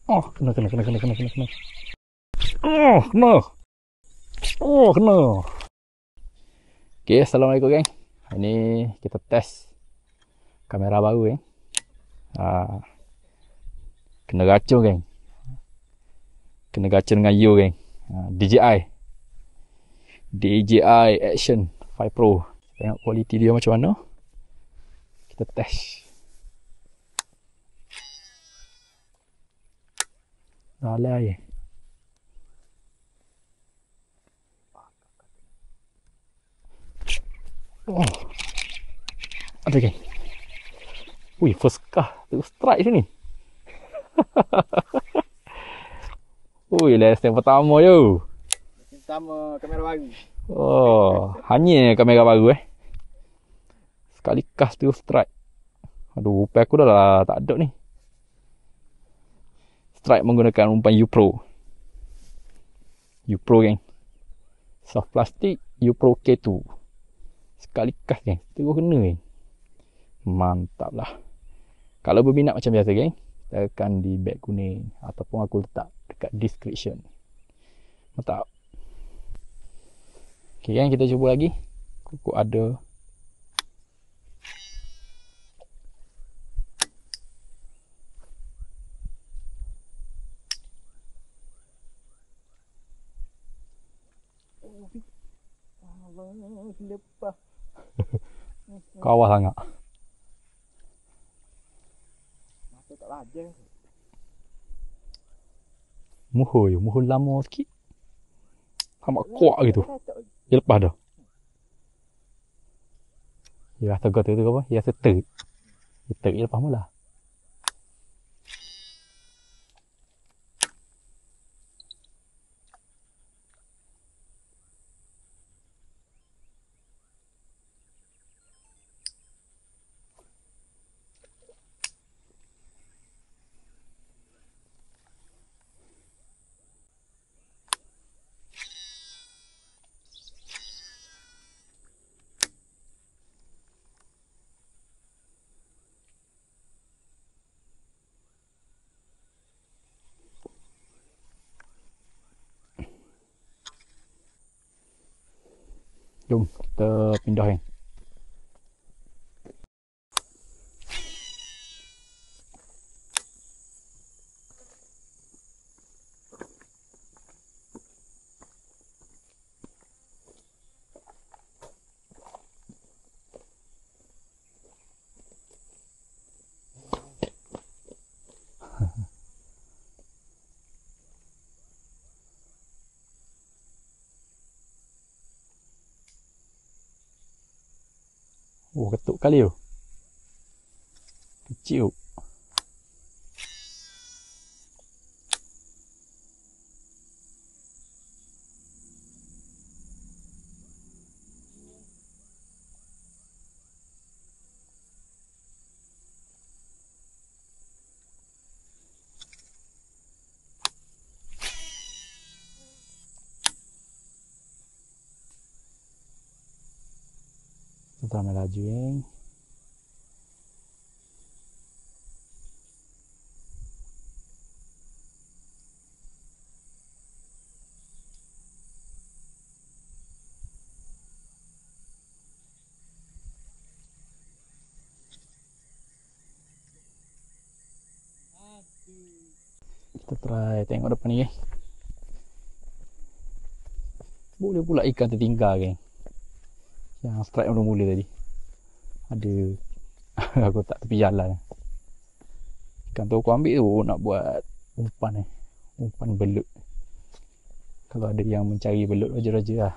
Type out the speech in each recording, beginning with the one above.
Oh, kena. Oh, kena. Oh, kena. Okay, assalamualaikum geng. Hari ni kita test kamera baru geng. Kena racun geng. Kena racun dengan you geng. DJI Action 5 Pro. Tengok kualiti dia macam mana. Kita test. Dah alai air. Oh. Ada geng. Wih, first car. Terus strike sini. Wih, lesson pertama je. Pertama kamera baru. Oh, hanya kamera baru Sekali kas tu strike. Aduh, upaya aku dah lah tak ada ni. Strike menggunakan umpan U-Pro. U-Pro geng. Soft plastik U-Pro K2. Sekali kas geng. Terus kena geng. Mantap lah. Kalau berminat macam biasa geng, tekan di beg kuning ataupun aku letak dekat description. Mantap. Okay geng, kita cuba lagi. Kuku ada. Lepas. Kawah sangat. Masa tak lajang. Muhur lama sikit. Nampak kuat gitu. Dia lepas dah. Dia rasa kata tu apa? Dia rasa ter. Dia lepas mula. Jom kita pindah kan. Oh, ketuk kali tu. Kecil. Kita ambil laju geng. Kita try tengok depan ni geng. Boleh pula ikan tertinggal geng. Yang strike mula-mula tadi. Ada. Aku tak tepi jalan. Ikan tu aku ambil tu nak buat umpan umpan belut. Kalau ada yang mencari belut raja-raja lah.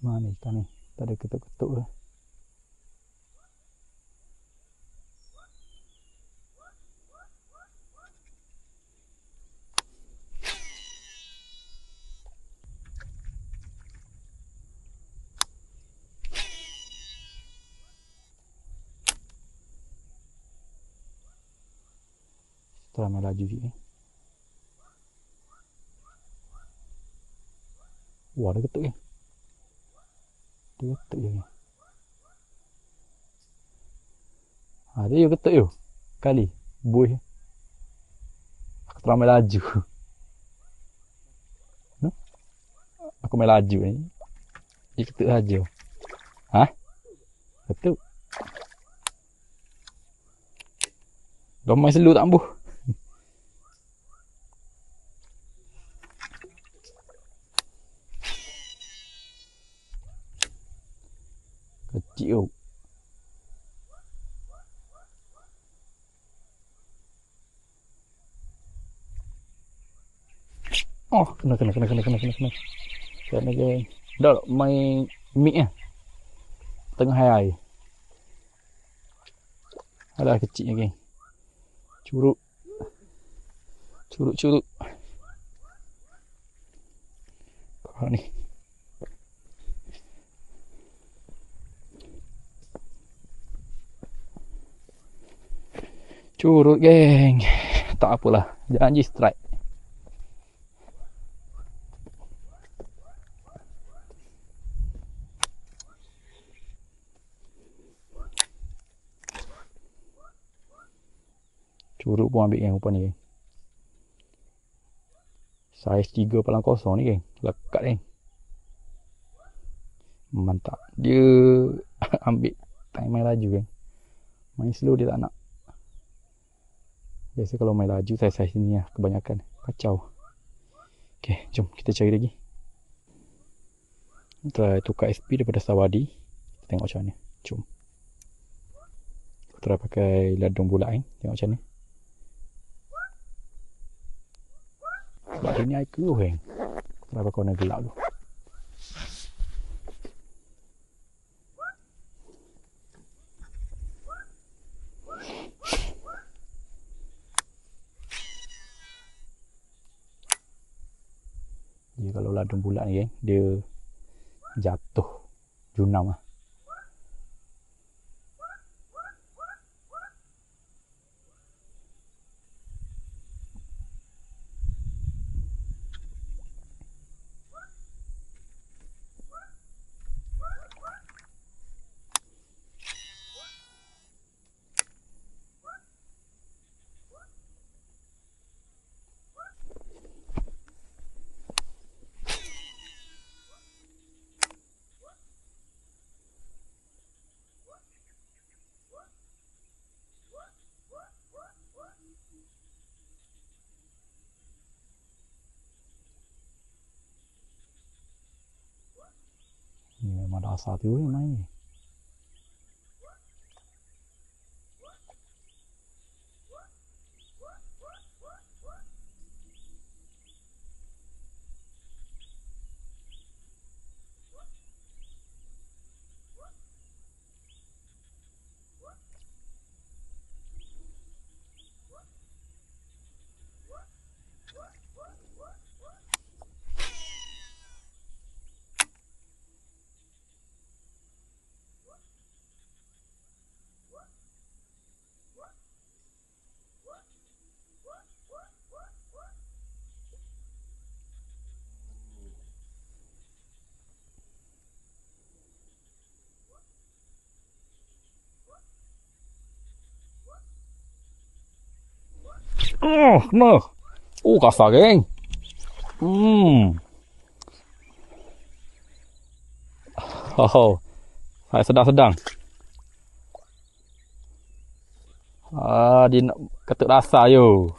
Mana ikan ni? Tak ada ketuk-ketuk ke. Ramai laju je. Wah, ada ketuk je. Ada ketuk je. Ada je ketuk je. Kali. Buih. Aku teramai laju. No? Aku main laju ni. Dia ketuk saja. Ha? Ketuk. Dah main selu tak ambuh. Kecil. Oh, kena. Kena geng. Dah main mik ah. Tengah air. Alah kecil geng. Curuk. Kau ni. Curut geng. Tak apalah. Janji strike. Curut pun ambil geng rupa ni geng. Saiz 3/0 ni geng. Lekat geng. Mantap. Dia ambil tak main laju geng. Main slow dia tak nak. Biasa kalau main laju saiz ni lah kebanyakan. Kacau. Okay, jom kita cari lagi. Kita tukar SP daripada Sawadi. Kita tengok macam mana. Jom. Aku try pakai ladung bulat ni. Tengok macam mana. Sebab dia ni air keruh kan. Try pakai warna gelap tu. Dia kalau ladung bulat ni kan, dia jatuh junam lah. Ni memang dasar tu yang main ni. Oh, kena. Oh, kasar geng. Oh, saya sedang-sedang. Dia nak ketuk dasar yo.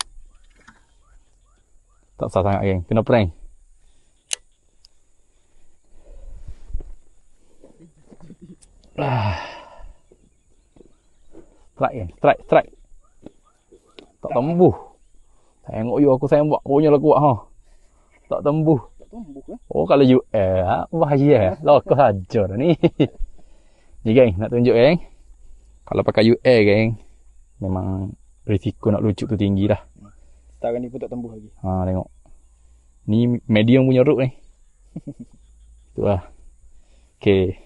Tak sah sangat geng. Kena prank. Strike geng. Strike. Tak tembus. Tengok you aku sembak. Punya lah kuat ha. Tak tembus. tumbuh kan. Oh kalau UL bahaya. Lokal saja dah ni. Ni geng, nak tunjuk geng. Kalau pakai UL geng, memang risiko nak lucuk tu tinggi lah. Sekarang ni pun tak tumbuh lagi. Ha tengok. Ni medium punya root ni. Itulah. Okey.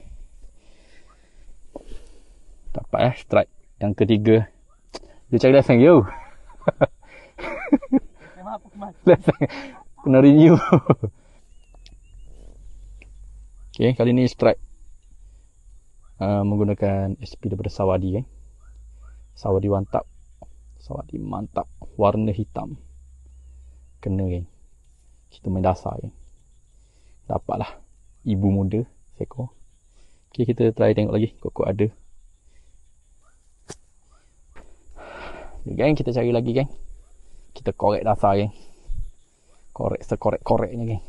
Dapat strike yang ketiga. Dia cari leseng yo. Memang apa kemas. Leseng. Kena renew. Okey, kali ni strike menggunakan SP daripada Sawadi kan. Sawadi mantap. Sawadi mantap. Warna hitam. Kena kan. Kita main dasar kan. Dapatlah ibu muda seekor. Okey, kita try tengok lagi kok ada. Geng, kita cari lagi geng. Kita korek dasar geng. Korek sekorek-koreknya geng.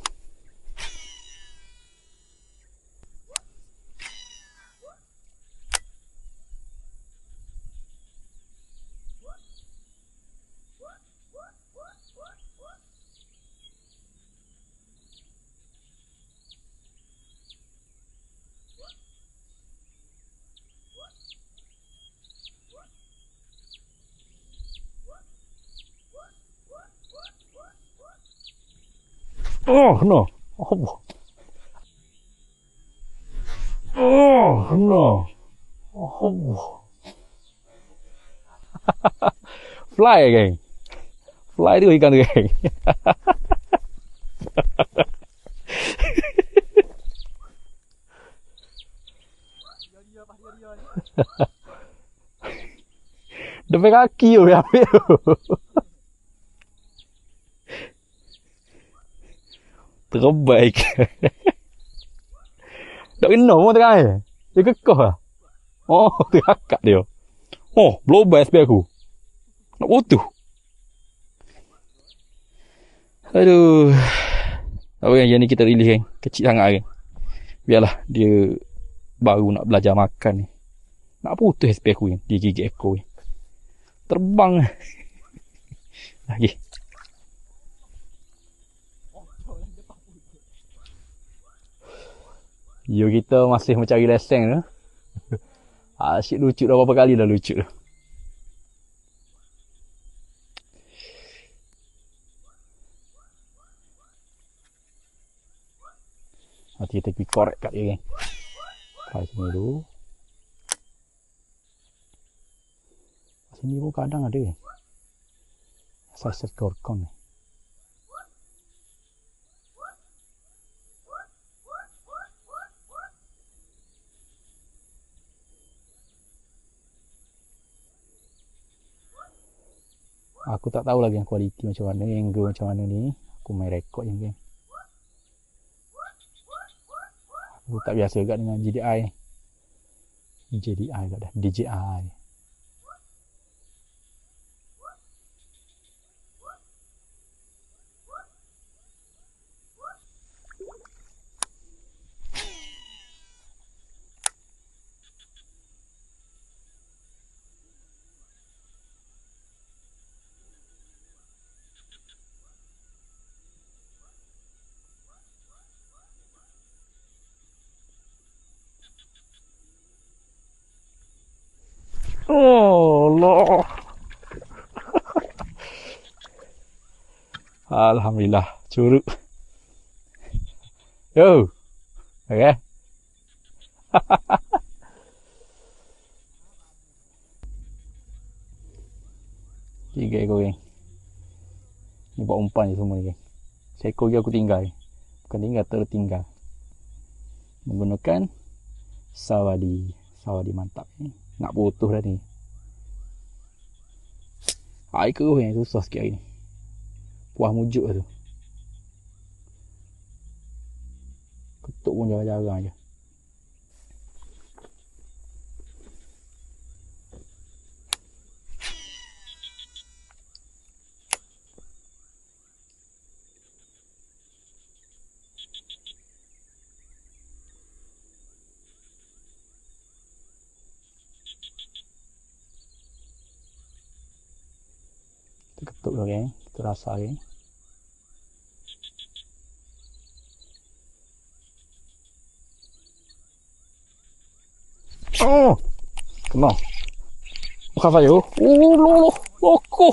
Oh no. Oh. Oh no. Oh. Fly geng. Fly tu ikan tu geng. Depan kaki tu dia ambil tu. Terbaik. Tak kena pun tengah air. Dia kekeh lah. Oh, terkakak dia. Oh, blow by SP aku. Nak putus. Aduh. Tak apa kan, yang ni kita release kan. Kecil sangat kan. Biarlah dia baru nak belajar makan ni. Nak putus SP aku kan. Dia gigit ekor kan. Terbang. Lagi. Yo, kita masih mencari leseng tu. Asyik lucu dah, berapa kali dah lucu tu. Nanti kita pergi korek kat dia kan. Try sini dulu. Sini pun kadang ada. Size korkon ni. Aku tak tahu lagi yang kualiti macam mana, angle macam mana ni. Aku main rekod je kan. Aku tak biasa juga dengan JDI. JDI tak dah, DJI. Oh Allah. Alhamdulillah, curug. Yo. Okay. Tiga ekor geng. Ni buat umpan je semua ni geng. Seekor je aku tinggal. Bukan tinggal, tertinggal. Menggunakan Sawadi. Sawadi mantap ni. Nak putus dah ni. Air keruh yang susah sikit hari ni. Puas mujuk tu. Ketuk pun jarang-jarang je. Kita ketuk dulu kan. Kita rasa kan. Oh, kena. Bukan saya. Loko.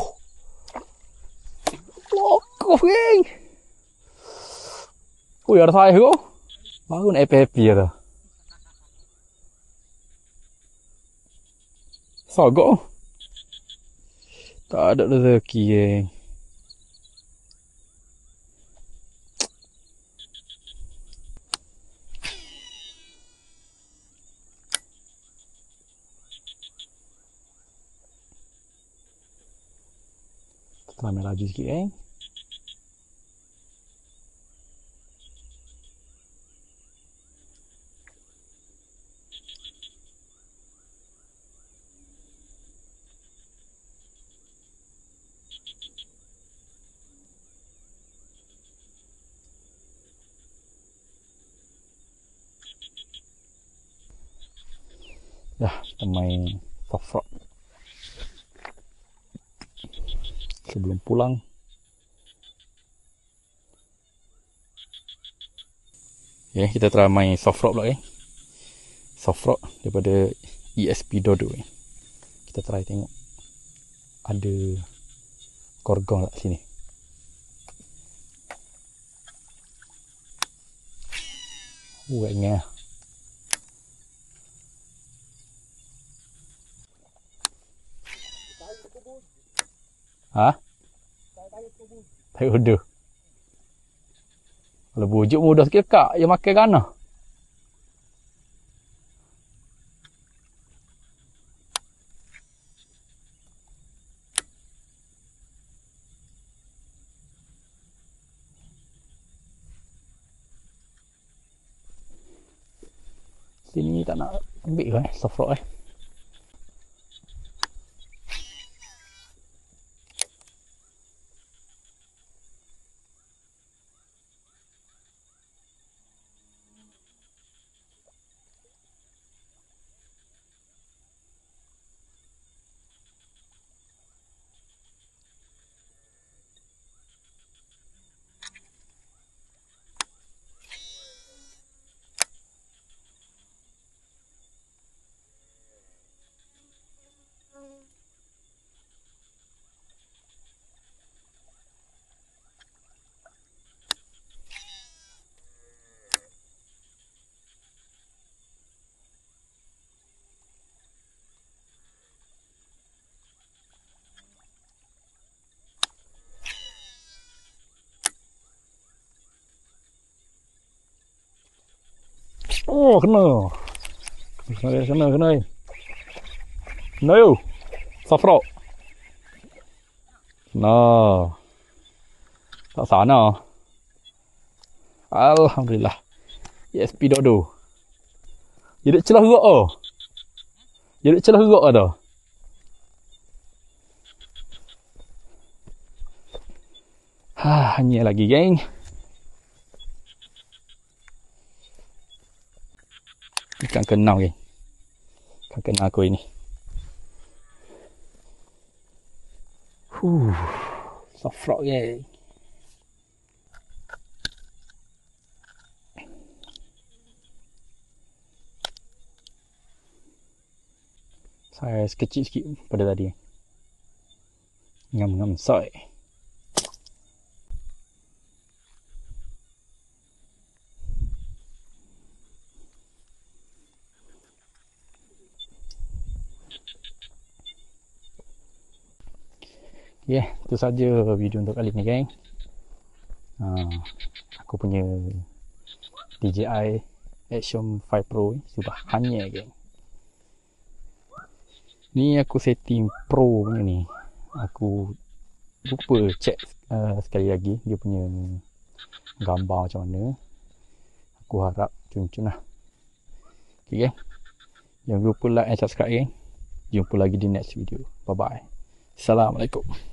Loko, geng. Ui, ada saya kok. Baru nak happy ya dah. Sogok. Tak ada rezeki, geng. Kita ambil laju sikit, geng. Ya, kita main soft rock sebelum pulang. Ya, kita try main soft rock pula, soft rock daripada ESP Dodo. Kita try tengok ada gorgong tak sini. Wengnya. Ha? Tak udah. Kalau bujuk mudah sikit kak, dia makan kana. Sini tak nak ambil ke soft rock Oh, kena. Kena. No. Soft rock. No. Tak sana. Alhamdulillah. ESP Dodo. Jadi celah gerak oh. Jadi celah gerak dah. Hanya lagi, geng. Ikan kenal, geng. Ikan kenal aku ini. Soft rock, geng. Saya kecil sikit pada tadi. Ngam-ngam soy. Ya, itu saja video untuk kali ni, geng. Aku punya DJI Action 5 Pro sudah hanya, geng. Ni aku setting Pro punya ni. Aku lupa check sekali lagi dia punya gambar macam mana. Aku harap cun-cun lah. Okay, geng. Jangan lupa like and subscribe, geng. Jumpa lagi di next video. Bye bye. Assalamualaikum.